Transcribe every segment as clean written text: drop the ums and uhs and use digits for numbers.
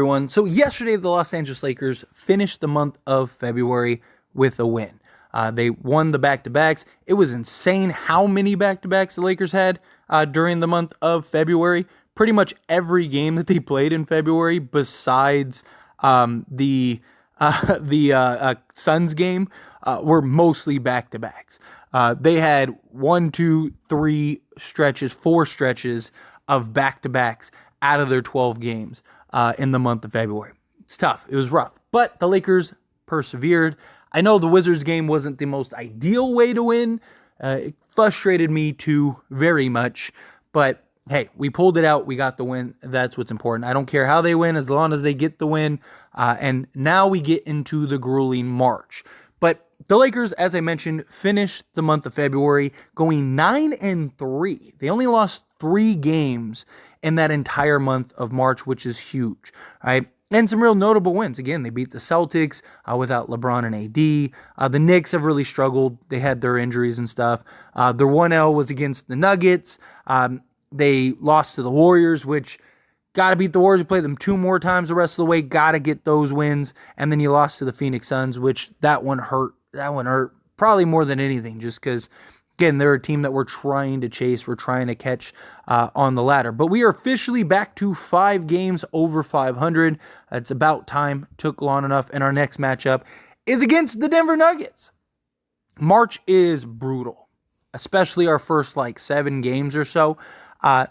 Everyone. So yesterday, the Los Angeles Lakers finished the month of February with a win. They won the back-to-backs. It was insane how many back-to-backs the Lakers had during the month of February. Pretty much every game that they played in February, besides the Suns game, were mostly back-to-backs. They had 4 stretches of back-to-backs out of their 12 games in the month of February. It's tough. It was rough. But the Lakers persevered. I know the Wizards game wasn't the most ideal way to win. It frustrated me too very much. But hey, we pulled it out. We got the win. That's what's important. I don't care how they win as long as they get the win. And now we get into the grueling March. But the Lakers, as I mentioned, finished the month of February going 9-3. They only lost 3 games in that entire month of March, which is huge, right? And some real notable wins. Again, they beat the Celtics without LeBron and AD. The Knicks have really struggled. They had their injuries and stuff. Their 1L was against the Nuggets. They lost to the Warriors, which got to beat the Warriors. You play them 2 more times the rest of the way. Got to get those wins. And then you lost to the Phoenix Suns, which that one hurt. That one hurt probably more than anything, just because, again, they're a team that we're trying to chase. We're trying to catch on the ladder. But we are officially back to 5 games over 500. It's about time. Took long enough. And our next matchup is against the Denver Nuggets. March is brutal, especially our first 7 games or so.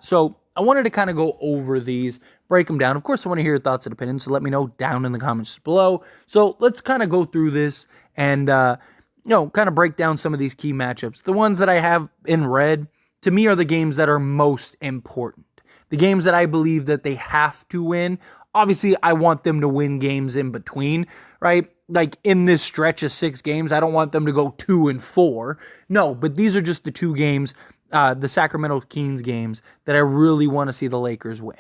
So I wanted to kind of go over these, break them down. Of course, I want to hear your thoughts and opinions, so let me know down in the comments below. So let's kind of go through this and kind of break down some of these key matchups. The ones that I have in red, to me, are the games that are most important. The games that I believe that they have to win. Obviously, I want them to win games in between, right? Like in this stretch of 6 games, I don't want them to go 2-4. No, but these are just the 2 games, the Sacramento Kings games, that I really want to see the Lakers win.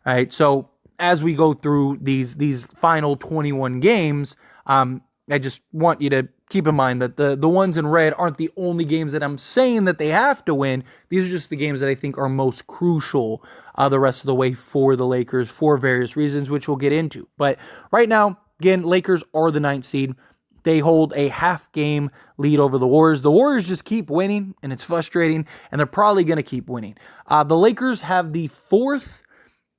All right, so as we go through these final 21 games, I just want you to keep in mind that the ones in red aren't the only games that I'm saying that they have to win. These are just the games that I think are most crucial the rest of the way for the Lakers for various reasons, which we'll get into. But right now, again, Lakers are the 9th seed. They hold a half-game lead over the Warriors. The Warriors just keep winning, and it's frustrating, and they're probably going to keep winning. The Lakers have the 4th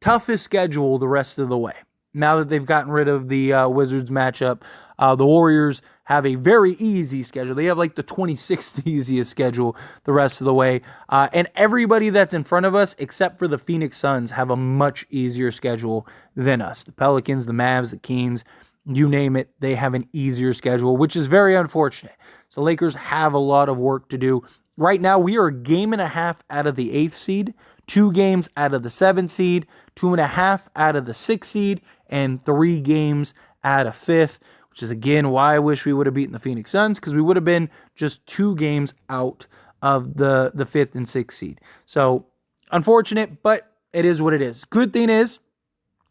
toughest schedule the rest of the way. Now that they've gotten rid of the Wizards matchup, the Warriors have a very easy schedule. They have the 26th easiest schedule the rest of the way. And everybody that's in front of us, except for the Phoenix Suns, have a much easier schedule than us. The Pelicans, the Mavs, the Kings, you name it, they have an easier schedule, which is very unfortunate. So Lakers have a lot of work to do. Right now, we are a game and a half out of the 8th seed, 2 games out of the 7th seed, 2.5 out of the 6th seed, and 3 games out of 5th, which is, again, why I wish we would have beaten the Phoenix Suns, because we would have been just 2 games out of the 5th and 6th seed. So, unfortunate, but it is what it is. Good thing is,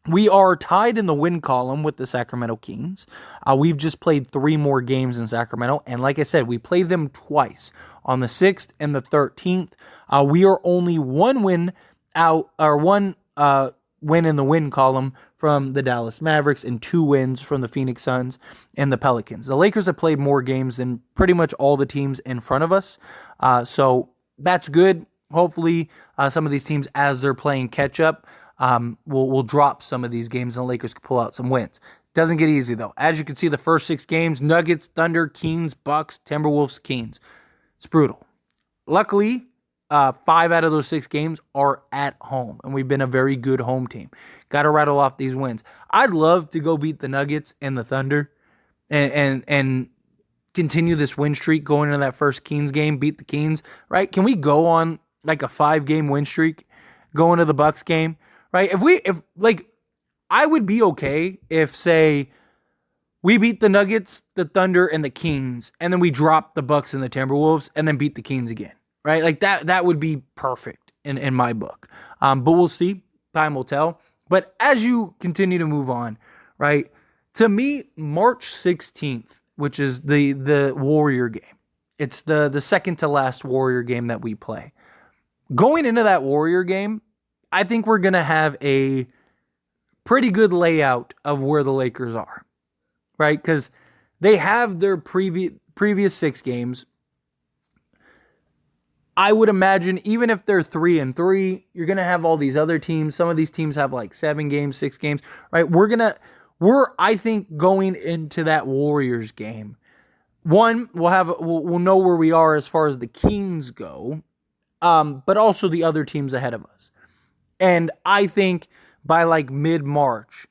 we are tied in the win column with the Sacramento Kings. We've just played 3 more games in Sacramento, and like I said, we play them twice, on the 6th and the 13th. We are only 1 win out, or 1 win in the win column from the Dallas Mavericks and 2 wins from the Phoenix Suns and the Pelicans. The Lakers have played more games than pretty much all the teams in front of us, so that's good. Hopefully, some of these teams, as they're playing catch-up, will drop some of these games and the Lakers can pull out some wins. Doesn't get easy, though. As you can see, the first 6 games, Nuggets, Thunder, Kings, Bucks, Timberwolves, Kings. It's brutal. Luckily, 5 out of those 6 games are at home, and we've been a very good home team. Got to rattle off these wins. I'd love to go beat the Nuggets and the Thunder and continue this win streak going into that first Kings game, beat the Kings, right? Can we go on a 5-game win streak going to the Bucks game, right? I would be okay if, say, we beat the Nuggets, the Thunder, and the Kings, and then we drop the Bucks and the Timberwolves, and then beat the Kings again, right? That would be perfect in my book. But we'll see. Time will tell. But as you continue to move on, right, to me, March 16th, which is the Warrior game, it's the second to last Warrior game that we play. Going into that Warrior game, I think we're going to have a pretty good layout of where the Lakers are, right? Because they have their previous 6 games. I would imagine even if they're 3-3, you're going to have all these other teams. Some of these teams have like 7 games, 6 games, right? We're I think going into that Warriors game. One, we'll know where we are as far as the Kings go, but also the other teams ahead of us. And I think by like mid-March,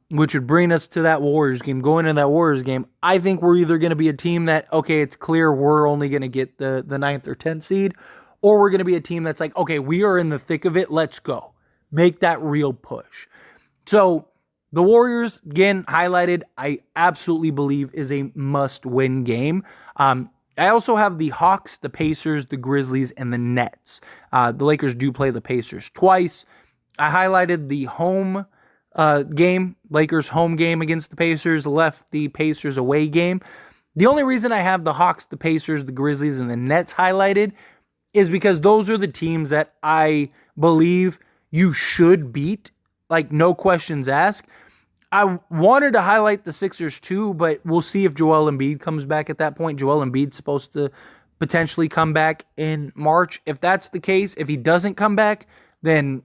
which would bring us to that Warriors game, going into that Warriors game, I think we're either going to be a team that, okay, it's clear we're only going to get the 9th or 10th seed, or we're going to be a team that's like, okay, we are in the thick of it, let's go. Make that real push. So the Warriors, again, highlighted, I absolutely believe is a must-win game. I also have the Hawks, the Pacers, the Grizzlies, and the Nets. The Lakers do play the Pacers twice. I highlighted the home game, Lakers home game against the Pacers, left the Pacers away game. The only reason I have the Hawks, the Pacers, the Grizzlies, and the Nets highlighted is because those are the teams that I believe you should beat, like no questions asked. I wanted to highlight the Sixers too, but we'll see if Joel Embiid comes back at that point. Joel Embiid's supposed to potentially come back in March. If that's the case, if he doesn't come back, then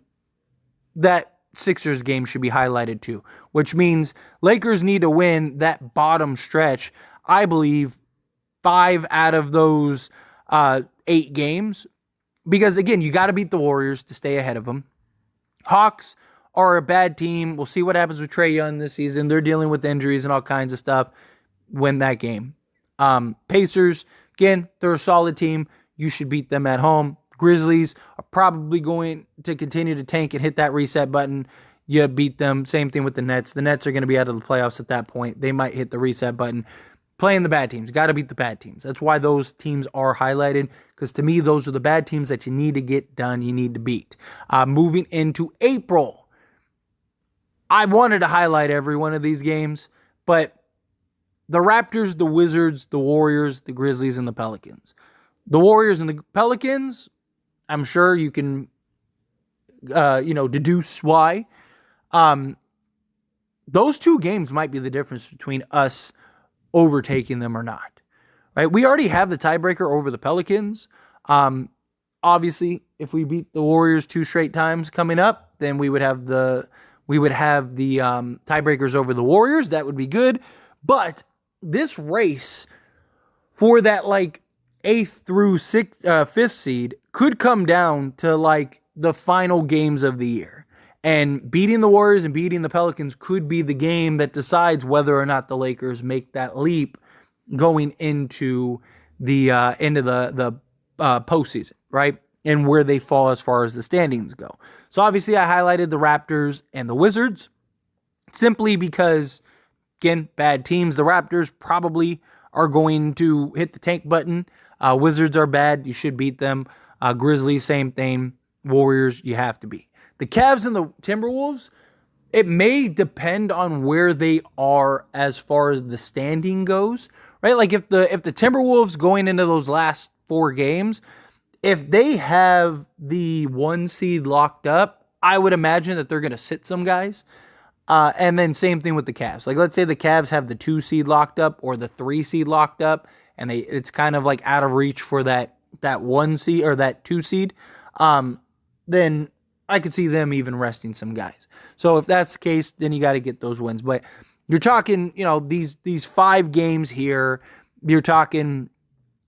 that Sixers game should be highlighted too, which means Lakers need to win that bottom stretch. I believe 5 out of those 8 games, because again, you got to beat the Warriors to stay ahead of them. Hawks are a bad team. We'll see what happens with Trae Young this season. They're dealing with injuries and all kinds of stuff. Win that game. Pacers, again, they're a solid team. You should beat them at home. Grizzlies are probably going to continue to tank and hit that reset button. You beat them. Same thing with the Nets. The Nets are going to be out of the playoffs at that point. They might hit the reset button. Playing the bad teams. Got to beat the bad teams. That's why those teams are highlighted, because to me, those are the bad teams that you need to get done, you need to beat. Moving into April, I wanted to highlight every one of these games, but the Raptors, the Wizards, the Warriors, the Grizzlies, and the Pelicans. The Warriors and the Pelicans, I'm sure you can, deduce why. Those 2 games might be the difference between us overtaking them or not. Right? We already have the tiebreaker over the Pelicans. Obviously, if we beat the Warriors 2 straight times coming up, then we would have the tiebreakers over the Warriors. That would be good. But this race for that like 8th through 5th seed could come down to like the final games of the year. And beating the Warriors and beating the Pelicans could be the game that decides whether or not the Lakers make that leap going into the postseason, right? And where they fall as far as the standings go. So obviously I highlighted the Raptors and the Wizards simply because, again, bad teams. The Raptors probably are going to hit the tank button. Wizards are bad. You should beat them. Grizzlies, same thing. Warriors, you have to beat. The Cavs and the Timberwolves, it may depend on where they are as far as the standing goes, right? Like if the Timberwolves going into those last 4 games, if they have the 1 seed locked up, I would imagine that they're going to sit some guys. And then same thing with the Cavs. Like let's say the Cavs have the 2 seed locked up or the 3 seed locked up, and it's kind of like out of reach for that 1 seed or that 2 seed. Then I could see them even resting some guys. So if that's the case, then you got to get those wins. But you're talking, these 5 games here. You're talking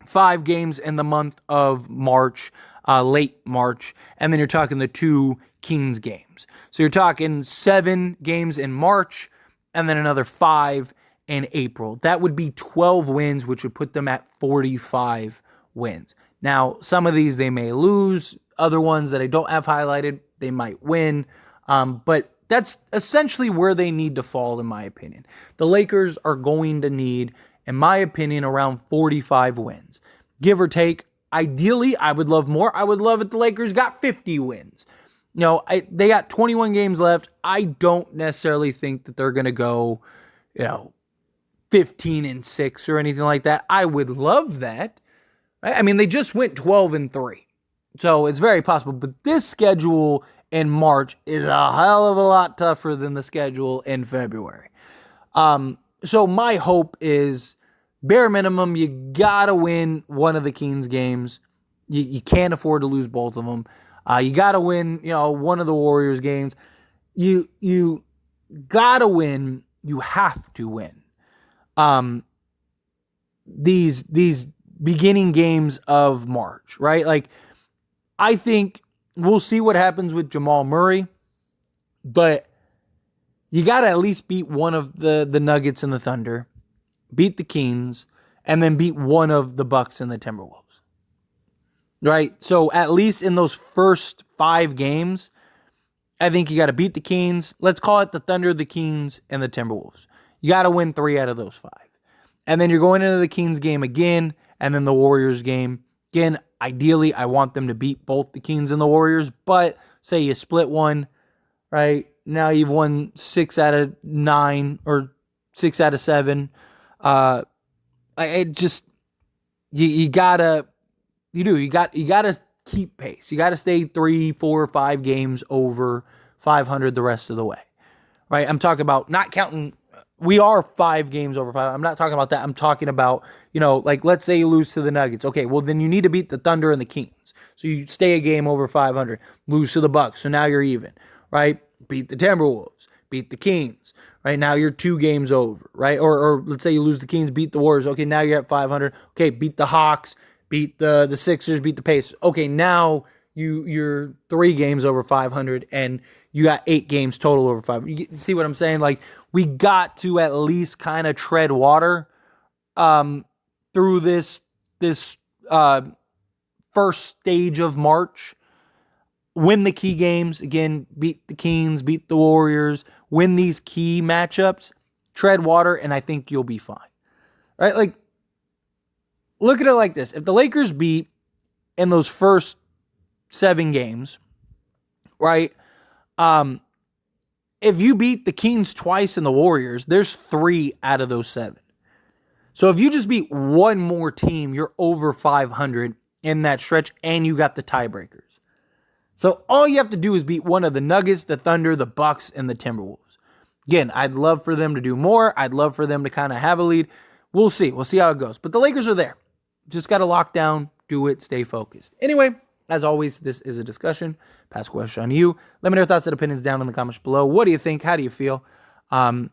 5 games in the month of March, late March, and then you're talking the 2 Kings games. So you're talking 7 games in March, and then another 5 in April. That would be 12 wins, which would put them at 45 wins. Now, some of these they may lose. Other ones that I don't have highlighted, they might win. But that's essentially where they need to fall, in my opinion. The Lakers are going to need, in my opinion, around 45 wins. Give or take. Ideally, I would love more. I would love if the Lakers got 50 wins. They got 21 games left. I don't necessarily think that they're going to go, 15-6 or anything like that. I would love that. I mean, they just went 12-3. So it's very possible. But this schedule in March is a hell of a lot tougher than the schedule in February. So my hope is, bare minimum, you gotta win one of the Kings games. You can't afford to lose both of them. You gotta win, one of the Warriors games. You gotta win. You have to win. These beginning games of March, right? Like, I think we'll see what happens with Jamal Murray, but you got to at least beat one of the Nuggets and the Thunder, beat the Kings, and then beat one of the Bucks and the Timberwolves, right? So at least in those first 5 games, I think you got to beat the Kings. Let's call it the Thunder, the Kings, and the Timberwolves. You got to win 3 out of those 5. And then you're going into the Kings game again, and then the Warriors game. Again, ideally, I want them to beat both the Kings and the Warriors, but say you split one, right? Now you've won 6 out of 9 or 6 out of 7. You gotta keep pace. You gotta stay 3, 4, 5 games over 500 the rest of the way, right? I'm talking about not counting. We are 5 games over 5. I'm not talking about that. I'm talking about, like, let's say you lose to the Nuggets. Okay, well, then you need to beat the Thunder and the Kings. So you stay a game over 500. Lose to the Bucks, so now you're even, right? Beat the Timberwolves. Beat the Kings, right? Now you're 2 games over, right? Or let's say you lose the Kings, beat the Warriors. Okay, now you're at 500. Okay, beat the Hawks, beat the Sixers, beat the Pacers. Okay, now you're 3 games over 500, and you got 8 games total over 500. You see what I'm saying? Like, we got to at least kind of tread water through this first stage of March. Win the key games. Again, beat the Kings, beat the Warriors. Win these key matchups. Tread water, and I think you'll be fine. Right? Like, look at it like this. If the Lakers beat in those first 7 games, right? If you beat the Kings twice and the Warriors, there's 3 out of those 7. So if you just beat one more team, you're over 500 in that stretch, and you got the tiebreakers. So all you have to do is beat one of the Nuggets, the Thunder, the Bucks, and the Timberwolves. Again, I'd love for them to do more. I'd love for them to kind of have a lead. We'll see. We'll see how it goes. But the Lakers are there. Just got to lock down, do it, stay focused. Anyway, as always, this is a discussion. Pass a question on you. Let me know your thoughts and opinions down in the comments below. What do you think? How do you feel? Are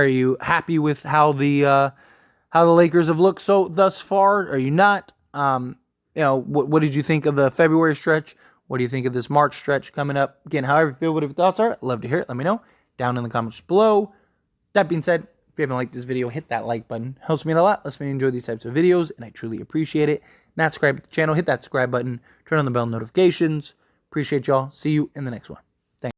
you happy with how the Lakers have looked thus far? Are you not? What did you think of the February stretch? What do you think of this March stretch coming up? Again, however you feel, whatever your thoughts are, I'd love to hear it. Let me know down in the comments below. That being said, if you haven't liked this video, hit that like button. Helps me out a lot. Lets me enjoy these types of videos, and I truly appreciate it. Not subscribe to the channel, hit that subscribe button. Turn on the bell notifications. Appreciate y'all. See you in the next one.